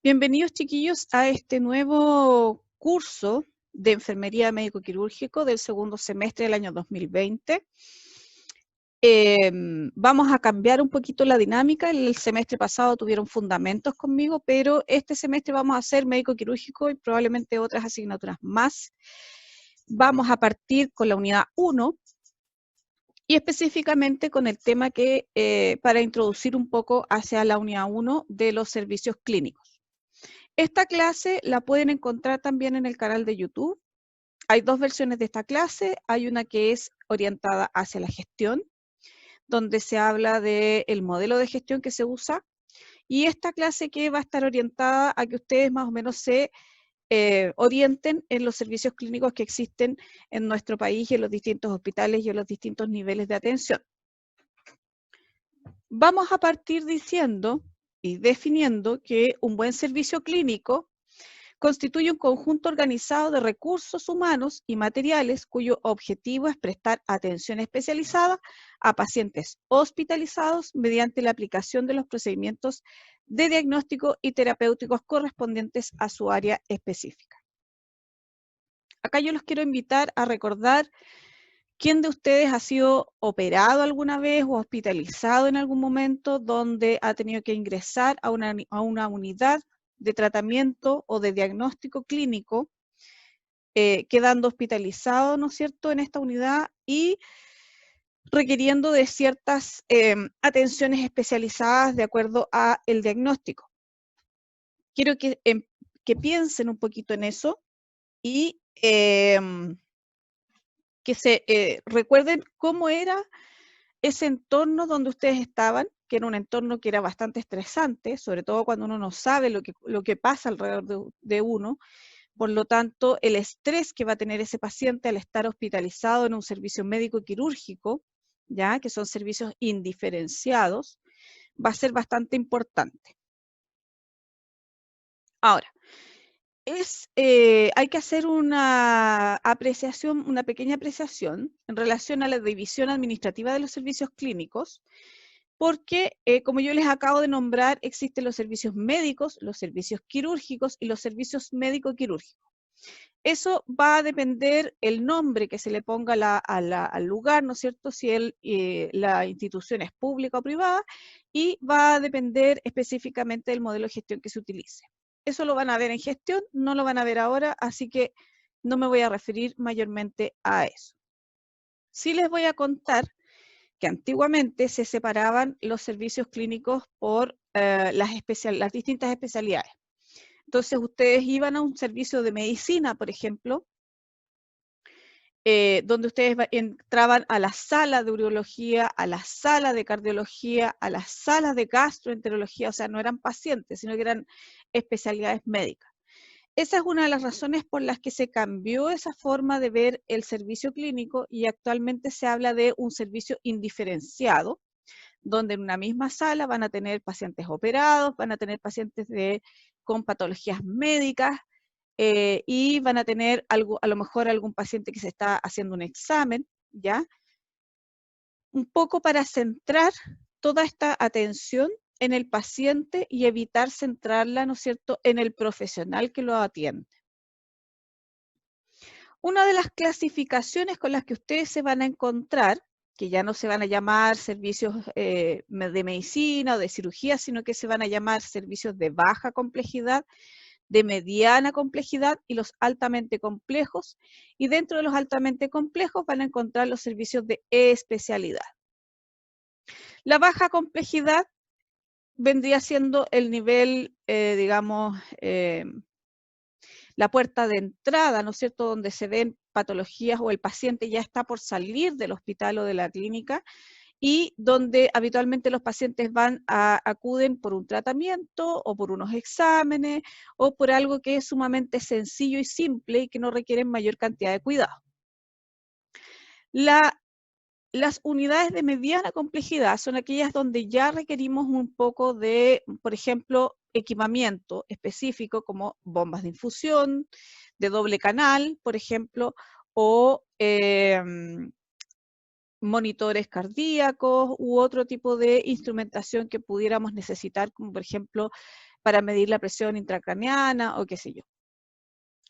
Bienvenidos, chiquillos, a este nuevo curso de Enfermería Médico-Quirúrgico del segundo semestre del año 2020. Vamos a cambiar un poquito la dinámica. El semestre pasado tuvieron fundamentos conmigo, pero este semestre vamos a hacer médico-quirúrgico y probablemente otras asignaturas más. Vamos a partir con la unidad 1 y específicamente con el tema que para introducir un poco hacia la unidad 1 de los servicios clínicos. Esta clase la pueden encontrar también en el canal de YouTube. Hay dos versiones de esta clase. Hay una que es orientada hacia la gestión, donde se habla del modelo de gestión que se usa. Y esta clase que va a estar orientada a que ustedes más o menos se orienten en los servicios clínicos que existen en nuestro país y en los distintos hospitales y en los distintos niveles de atención. Vamos a partir diciendo y definiendo que un buen servicio clínico constituye un conjunto organizado de recursos humanos y materiales cuyo objetivo es prestar atención especializada a pacientes hospitalizados mediante la aplicación de los procedimientos de diagnóstico y terapéuticos correspondientes a su área específica. Acá yo los quiero invitar a recordar quién de ustedes ha sido operado alguna vez o hospitalizado en algún momento donde ha tenido que ingresar a una unidad de tratamiento o de diagnóstico clínico, quedando hospitalizado, ¿no es cierto?, en esta unidad y requiriendo de ciertas atenciones especializadas de acuerdo a el diagnóstico. Quiero que piensen un poquito en eso y que se recuerden cómo era ese entorno donde ustedes estaban, que era un entorno que era bastante estresante, sobre todo cuando uno no sabe lo que pasa alrededor de uno. Por lo tanto, el estrés que va a tener ese paciente al estar hospitalizado en un servicio médico quirúrgico, ya que son servicios indiferenciados, va a ser bastante importante. Ahora, hay que hacer una pequeña apreciación en relación a la división administrativa de los servicios clínicos, porque, como yo les acabo de nombrar, existen los servicios médicos, los servicios quirúrgicos y los servicios médico-quirúrgicos. Eso va a depender el nombre que se le ponga al lugar, ¿no es cierto?, si la institución es pública o privada, y va a depender específicamente del modelo de gestión que se utilice. Eso lo van a ver en gestión, no lo van a ver ahora, así que no me voy a referir mayormente a eso. Sí les voy a contar que antiguamente se separaban los servicios clínicos por las distintas especialidades. Entonces, ustedes iban a un servicio de medicina, por ejemplo, donde ustedes entraban a la sala de urología, a la sala de cardiología, a las salas de gastroenterología, o sea, no eran pacientes, sino que eran especialidades médicas. Esa es una de las razones por las que se cambió esa forma de ver el servicio clínico y actualmente se habla de un servicio indiferenciado, donde en una misma sala van a tener pacientes operados, van a tener pacientes con patologías médicas, y van a tener a lo mejor algún paciente que se está haciendo un examen, ¿ya? Un poco para centrar toda esta atención en el paciente y evitar centrarla, ¿no es cierto?, en el profesional que lo atiende. Una de las clasificaciones con las que ustedes se van a encontrar, que ya no se van a llamar servicios de medicina o de cirugía, sino que se van a llamar servicios de baja complejidad, de mediana complejidad y los altamente complejos, y dentro de los altamente complejos van a encontrar los servicios de especialidad. La baja complejidad vendría siendo el nivel, digamos, la puerta de entrada, ¿no es cierto?, donde se ven patologías o el paciente ya está por salir del hospital o de la clínica, y donde habitualmente los pacientes acuden por un tratamiento o por unos exámenes o por algo que es sumamente sencillo y simple y que no requieren mayor cantidad de cuidado. Las unidades de mediana complejidad son aquellas donde ya requerimos un poco de, por ejemplo, equipamiento específico como bombas de infusión, de doble canal, por ejemplo, o monitores cardíacos u otro tipo de instrumentación que pudiéramos necesitar, como por ejemplo para medir la presión intracraneana o qué sé yo.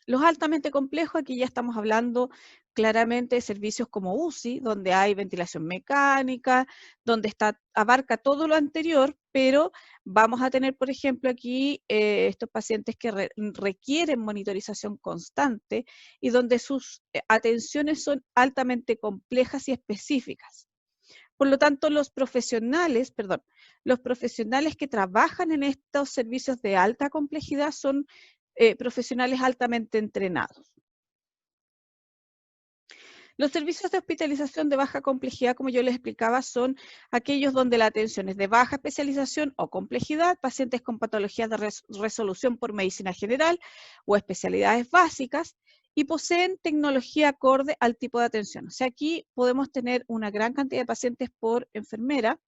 Los altamente complejos, aquí ya estamos hablando claramente de servicios como UCI, donde hay ventilación mecánica, donde abarca todo lo anterior, pero vamos a tener, por ejemplo, aquí estos pacientes que requieren monitorización constante y donde sus atenciones son altamente complejas y específicas. Por lo tanto, los profesionales que trabajan en estos servicios de alta complejidad son profesionales altamente entrenados. Los servicios de hospitalización de baja complejidad, como yo les explicaba, son aquellos donde la atención es de baja especialización o complejidad, pacientes con patologías de resolución por medicina general o especialidades básicas, y poseen tecnología acorde al tipo de atención. O sea, aquí podemos tener una gran cantidad de pacientes por enfermera,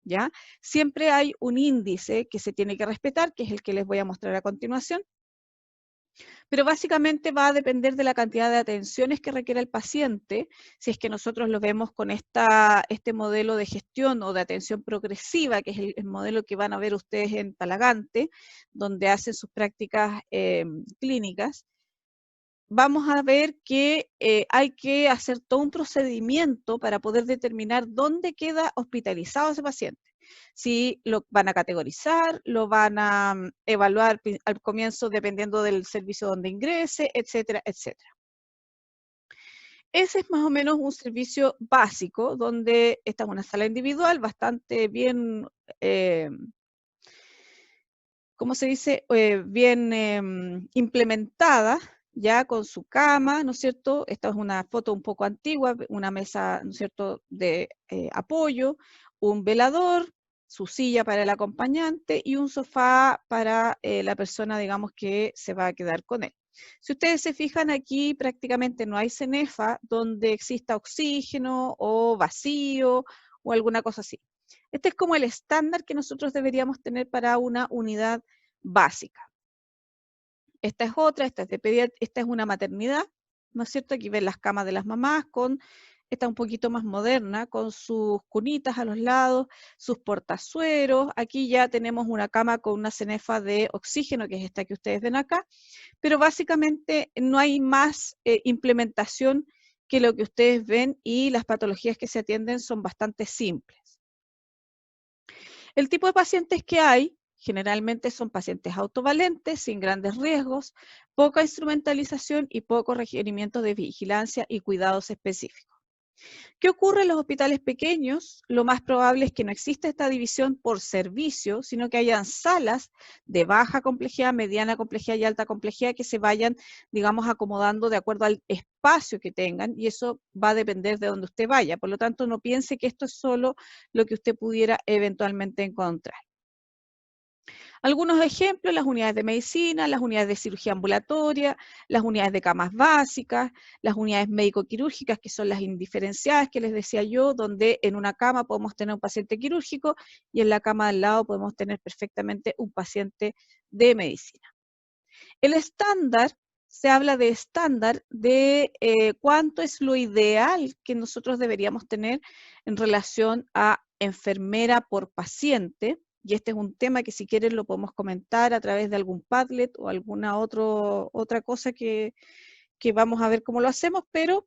¿ya? Siempre hay un índice que se tiene que respetar, que es el que les voy a mostrar a continuación, pero básicamente va a depender de la cantidad de atenciones que requiere el paciente, si es que nosotros lo vemos con este modelo de gestión o de atención progresiva, que es el modelo que van a ver ustedes en Talagante, donde hacen sus prácticas clínicas. Vamos a ver que hay que hacer todo un procedimiento para poder determinar dónde queda hospitalizado ese paciente. Si lo van a categorizar, lo van a evaluar al comienzo dependiendo del servicio donde ingrese, etcétera, etcétera. Ese es más o menos un servicio básico, donde esta es una sala individual bastante bien, ¿cómo se dice? Bien implementada, ya con su cama, ¿no es cierto? Esta es una foto un poco antigua, una mesa, ¿no es cierto?, de apoyo, un velador, su silla para el acompañante y un sofá para la persona, digamos, que se va a quedar con él. Si ustedes se fijan aquí, prácticamente no hay cenefa donde exista oxígeno o vacío o alguna cosa así. Este es como el estándar que nosotros deberíamos tener para una unidad básica. Esta es otra, esta es una maternidad, ¿no es cierto? Aquí ven las camas de las mamás, esta un poquito más moderna, con sus cunitas a los lados, sus portazueros. Aquí ya tenemos una cama con una cenefa de oxígeno, que es esta que ustedes ven acá, pero básicamente no hay más implementación que lo que ustedes ven y las patologías que se atienden son bastante simples. El tipo de pacientes que hay generalmente son pacientes autovalentes, sin grandes riesgos, poca instrumentalización y poco requerimiento de vigilancia y cuidados específicos. ¿Qué ocurre en los hospitales pequeños? Lo más probable es que no exista esta división por servicio, sino que hayan salas de baja complejidad, mediana complejidad y alta complejidad que se vayan, digamos, acomodando de acuerdo al espacio que tengan, y eso va a depender de donde usted vaya. Por lo tanto, no piense que esto es solo lo que usted pudiera eventualmente encontrar. Algunos ejemplos: las unidades de medicina, las unidades de cirugía ambulatoria, las unidades de camas básicas, las unidades médico-quirúrgicas, que son las indiferenciadas que les decía yo, donde en una cama podemos tener un paciente quirúrgico y en la cama al lado podemos tener perfectamente un paciente de medicina. El estándar, se habla de estándar de cuánto es lo ideal que nosotros deberíamos tener en relación a enfermera por paciente, y este es un tema que si quieren lo podemos comentar a través de algún Padlet o alguna otra cosa que vamos a ver cómo lo hacemos, pero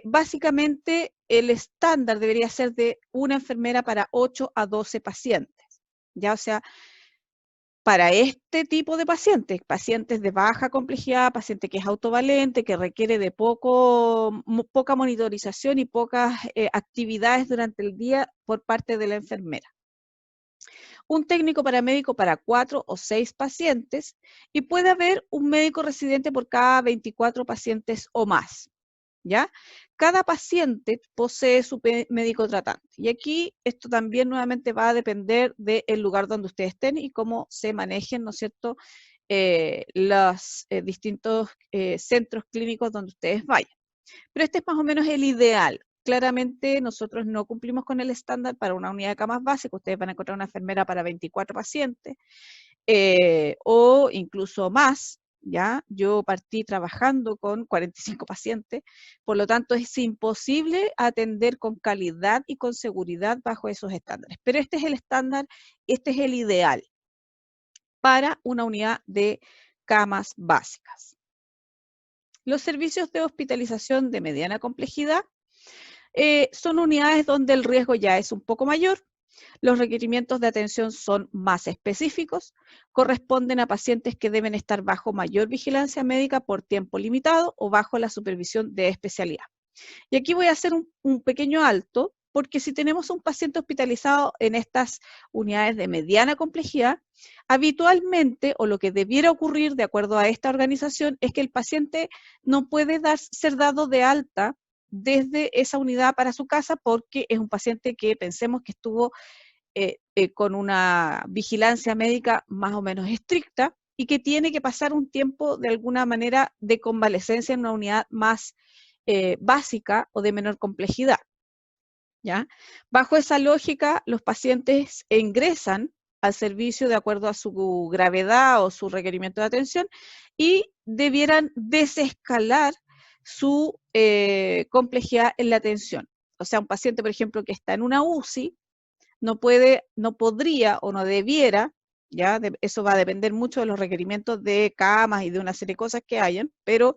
básicamente el estándar debería ser de una enfermera para 8 a 12 pacientes, ¿ya? O sea, para este tipo de pacientes, pacientes de baja complejidad, paciente que es autovalente, que requiere de poca monitorización y pocas actividades durante el día por parte de la enfermera. Un técnico paramédico para 4 o 6 pacientes, y puede haber un médico residente por cada 24 pacientes o más, ¿ya? Cada paciente posee su médico tratante, y aquí esto también nuevamente va a depender del lugar donde ustedes estén y cómo se manejen, ¿no es cierto?, los distintos centros clínicos donde ustedes vayan. Pero este es más o menos el ideal. Claramente nosotros no cumplimos con el estándar para una unidad de camas básicas. Ustedes van a encontrar una enfermera para 24 pacientes o incluso más, ¿ya? Yo partí trabajando con 45 pacientes, por lo tanto es imposible atender con calidad y con seguridad bajo esos estándares. Pero este es el estándar, este es el ideal. para una unidad de camas básicas. Los servicios de hospitalización de mediana complejidad son unidades donde el riesgo ya es un poco mayor, los requerimientos de atención son más específicos, corresponden a pacientes que deben estar bajo mayor vigilancia médica por tiempo limitado o bajo la supervisión de especialidad. Y aquí voy a hacer un pequeño alto, porque si tenemos un paciente hospitalizado en estas unidades de mediana complejidad, habitualmente, o lo que debiera ocurrir de acuerdo a esta organización, es que el paciente no puede ser dado de alta desde esa unidad para su casa porque es un paciente que pensemos que estuvo con una vigilancia médica más o menos estricta y que tiene que pasar un tiempo de alguna manera de convalecencia en una unidad más básica o de menor complejidad. ¿Ya? Bajo esa lógica, los pacientes ingresan al servicio de acuerdo a su gravedad o su requerimiento de atención y debieran desescalar su complejidad en la atención. O sea, un paciente, por ejemplo, que está en una UCI, no podría o no debiera, ¿ya? Eso va a depender mucho de los requerimientos de camas y de una serie de cosas que hayan, pero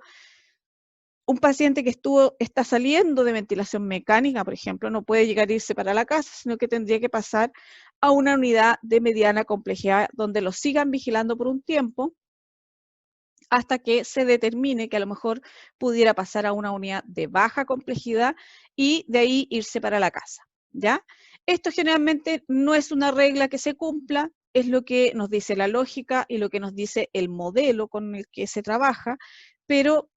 un paciente que está saliendo de ventilación mecánica, por ejemplo, no puede llegar a irse para la casa, sino que tendría que pasar a una unidad de mediana complejidad donde lo sigan vigilando por un tiempo hasta que se determine que a lo mejor pudiera pasar a una unidad de baja complejidad y de ahí irse para la casa, ¿ya? Esto generalmente no es una regla que se cumpla, es lo que nos dice la lógica y lo que nos dice el modelo con el que se trabaja, pero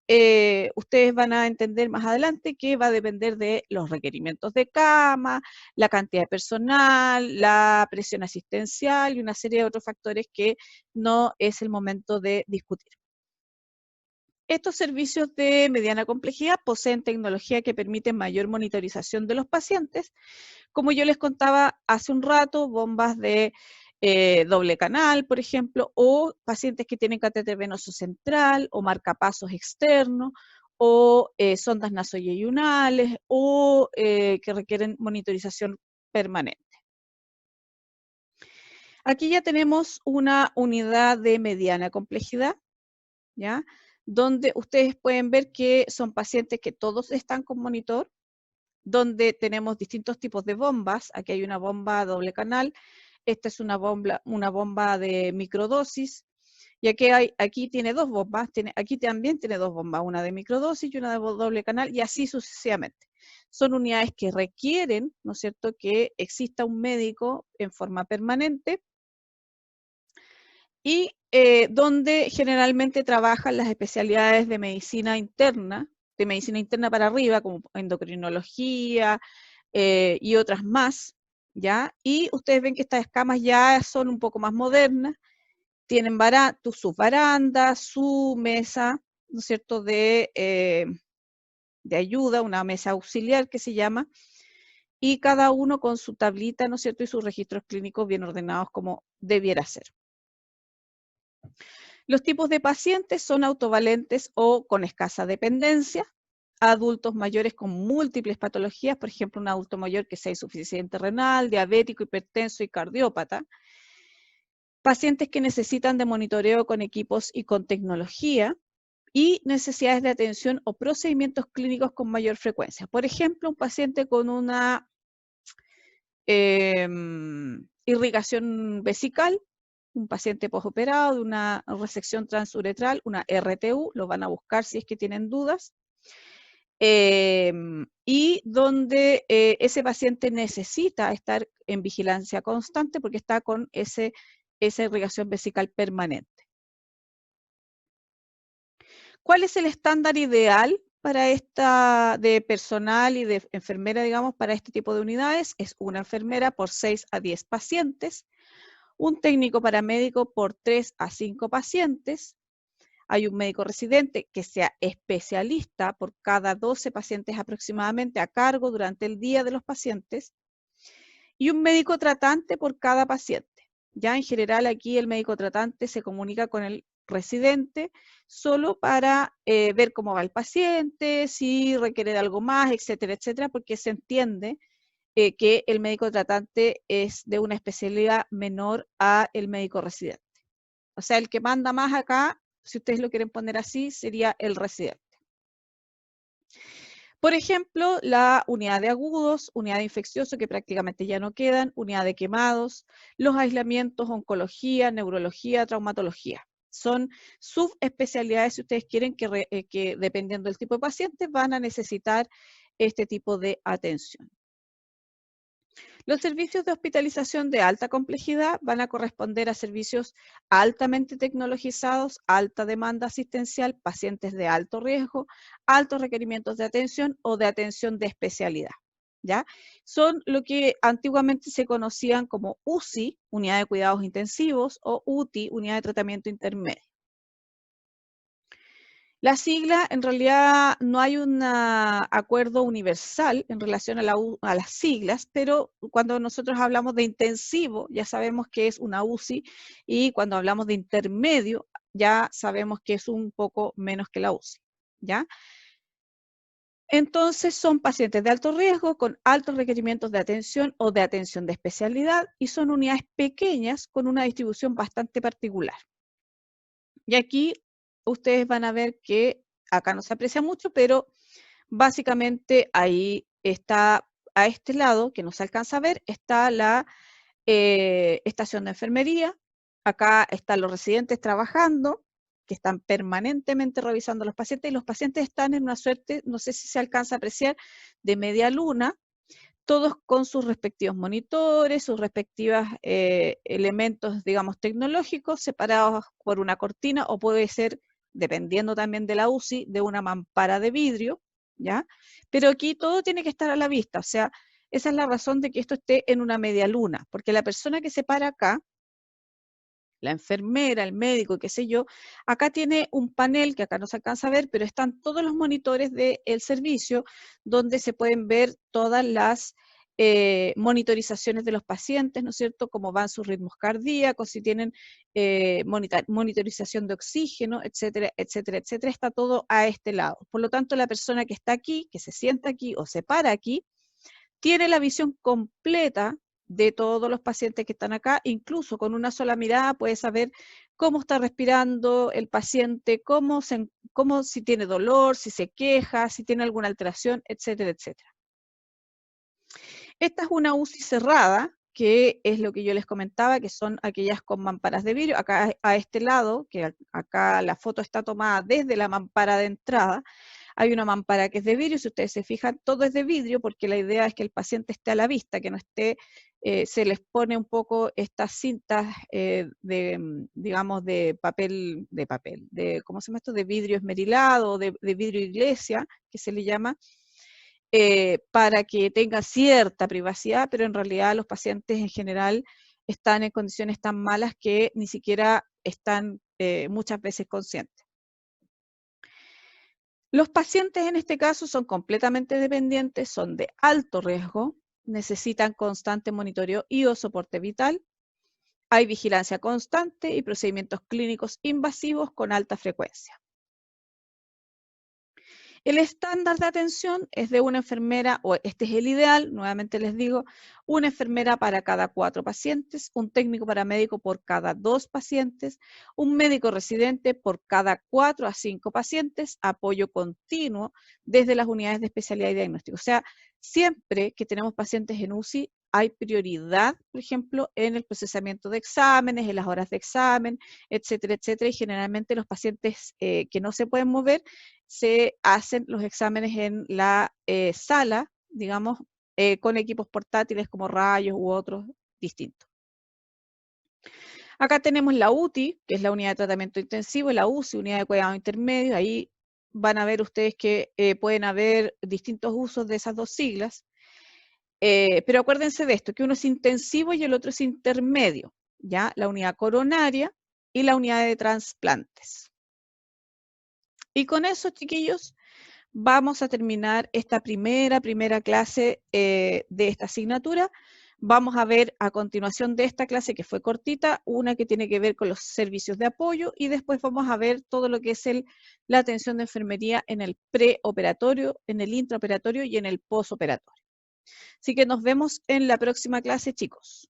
ustedes van a entender más adelante que va a depender de los requerimientos de cama, la cantidad de personal, la presión asistencial y una serie de otros factores que no es el momento de discutir. Estos servicios de mediana complejidad poseen tecnología que permite mayor monitorización de los pacientes. Como yo les contaba hace un rato, bombas de doble canal, por ejemplo, o pacientes que tienen catéter venoso central o marcapasos externos, o sondas nasoyeyunales, o que requieren monitorización permanente. Aquí ya tenemos una unidad de mediana complejidad, ¿ya? Donde ustedes pueden ver que son pacientes que todos están con monitor, donde tenemos distintos tipos de bombas. Aquí hay una bomba doble canal, esta es una bomba de microdosis, y aquí tiene dos bombas, aquí también tiene dos bombas, una de microdosis y una de doble canal, y así sucesivamente. Son unidades que requieren, ¿no es cierto?, que exista un médico en forma permanente, y donde generalmente trabajan las especialidades de medicina interna para arriba, como endocrinología y otras más, ¿ya? Y ustedes ven que estas camas ya son un poco más modernas, tienen sus barandas, su mesa, ¿no es cierto?, de ayuda, una mesa auxiliar que se llama, y cada uno con su tablita, ¿no es cierto?, y sus registros clínicos bien ordenados como debiera ser. Los tipos de pacientes son autovalentes o con escasa dependencia, adultos mayores con múltiples patologías, por ejemplo, un adulto mayor que sea insuficiente renal, diabético, hipertenso y cardiópata, pacientes que necesitan de monitoreo con equipos y con tecnología, y necesidades de atención o procedimientos clínicos con mayor frecuencia. Por ejemplo, un paciente con una irrigación vesical, un paciente postoperado de una resección transuretral, una RTU, lo van a buscar si es que tienen dudas, y donde ese paciente necesita estar en vigilancia constante porque está con esa irrigación vesical permanente. ¿Cuál es el estándar ideal para de personal y de enfermera, digamos, para este tipo de unidades? Es una enfermera por 6 a 10 pacientes, un técnico paramédico por 3 a 5 pacientes, hay un médico residente que sea especialista por cada 12 pacientes aproximadamente a cargo durante el día de los pacientes, y un médico tratante por cada paciente. Ya en general aquí el médico tratante se comunica con el residente solo para ver cómo va el paciente, si requiere de algo más, etcétera, etcétera, porque se entiende que el médico tratante es de una especialidad menor a el médico residente. O sea, el que manda más acá, si ustedes lo quieren poner así, sería el residente. Por ejemplo, la unidad de agudos, unidad de infeccioso, que prácticamente ya no quedan, unidad de quemados, los aislamientos, oncología, neurología, traumatología. Son subespecialidades, si ustedes quieren, que dependiendo del tipo de paciente, van a necesitar este tipo de atención. Los servicios de hospitalización de alta complejidad van a corresponder a servicios altamente tecnologizados, alta demanda asistencial, pacientes de alto riesgo, altos requerimientos de atención o de atención de especialidad. ¿Ya? Son lo que antiguamente se conocían como UCI, unidad de cuidados intensivos, o UTI, unidad de tratamiento intermedio. La sigla, en realidad no hay un acuerdo universal en relación a las siglas, pero cuando nosotros hablamos de intensivo, ya sabemos que es una UCI, y cuando hablamos de intermedio, ya sabemos que es un poco menos que la UCI, ¿ya? Entonces son pacientes de alto riesgo con altos requerimientos de atención o de atención de especialidad, y son unidades pequeñas con una distribución bastante particular. Y aquí ustedes van a ver que acá no se aprecia mucho, pero básicamente ahí está, a este lado, que no se alcanza a ver, está la estación de enfermería. Acá están los residentes trabajando, que están permanentemente revisando a los pacientes, y los pacientes están en una suerte, no sé si se alcanza a apreciar, de media luna, todos con sus respectivos monitores, sus respectivos elementos, digamos, tecnológicos, separados por una cortina, o puede ser, dependiendo también de la UCI, de una mampara de vidrio, ¿ya? Pero aquí todo tiene que estar a la vista, o sea, esa es la razón de que esto esté en una media luna, porque la persona que se para acá, la enfermera, el médico, qué sé yo, acá tiene un panel que acá no se alcanza a ver, pero están todos los monitores del servicio, donde se pueden ver todas las monitorizaciones de los pacientes, ¿no es cierto?, cómo van sus ritmos cardíacos, si tienen monitorización de oxígeno, etcétera, etcétera, etcétera, está todo a este lado. Por lo tanto, la persona que está aquí, que se sienta aquí o se para aquí, tiene la visión completa de todos los pacientes que están acá, incluso con una sola mirada puede saber cómo está respirando el paciente, cómo si tiene dolor, si se queja, si tiene alguna alteración, etcétera, etcétera. Esta es una UCI cerrada, que es lo que yo les comentaba, que son aquellas con mamparas de vidrio. Acá a este lado, que acá la foto está tomada desde la mampara de entrada, hay una mampara que es de vidrio. Si ustedes se fijan, todo es de vidrio, porque la idea es que el paciente esté a la vista, que no esté, se les pone un poco estas cintas digamos, de papel, ¿cómo se llama esto? De vidrio esmerilado, de vidrio iglesia, que se le llama, para que tenga cierta privacidad, pero en realidad los pacientes en general están en condiciones tan malas que ni siquiera están muchas veces conscientes. Los pacientes en este caso son completamente dependientes, son de alto riesgo, necesitan constante monitoreo y o soporte vital. Hay vigilancia constante y procedimientos clínicos invasivos con alta frecuencia. El estándar de atención es de una enfermera, o este es el ideal, nuevamente les digo, una enfermera para cada 4 pacientes, un técnico paramédico por cada 2 pacientes, un médico residente por cada 4 a 5 pacientes, apoyo continuo desde las unidades de especialidad y diagnóstico. O sea, siempre que tenemos pacientes en UCI, hay prioridad, por ejemplo, en el procesamiento de exámenes, en las horas de examen, etcétera, etcétera, y generalmente los pacientes que no se pueden mover, se hacen los exámenes en la sala, digamos, con equipos portátiles como rayos u otros distintos. Acá tenemos la UTI, que es la unidad de tratamiento intensivo, y la UCI, unidad de cuidado intermedio. Ahí van a ver ustedes que pueden haber distintos usos de esas dos siglas. Pero acuérdense de esto, que uno es intensivo y el otro es intermedio, ¿ya? La unidad coronaria y la unidad de trasplantes. Y con eso, chiquillos, vamos a terminar esta primera clase de esta asignatura. Vamos a ver a continuación de esta clase, que fue cortita, una que tiene que ver con los servicios de apoyo, y después vamos a ver todo lo que es la atención de enfermería en el preoperatorio, en el intraoperatorio y en el posoperatorio. Así que nos vemos en la próxima clase, chicos.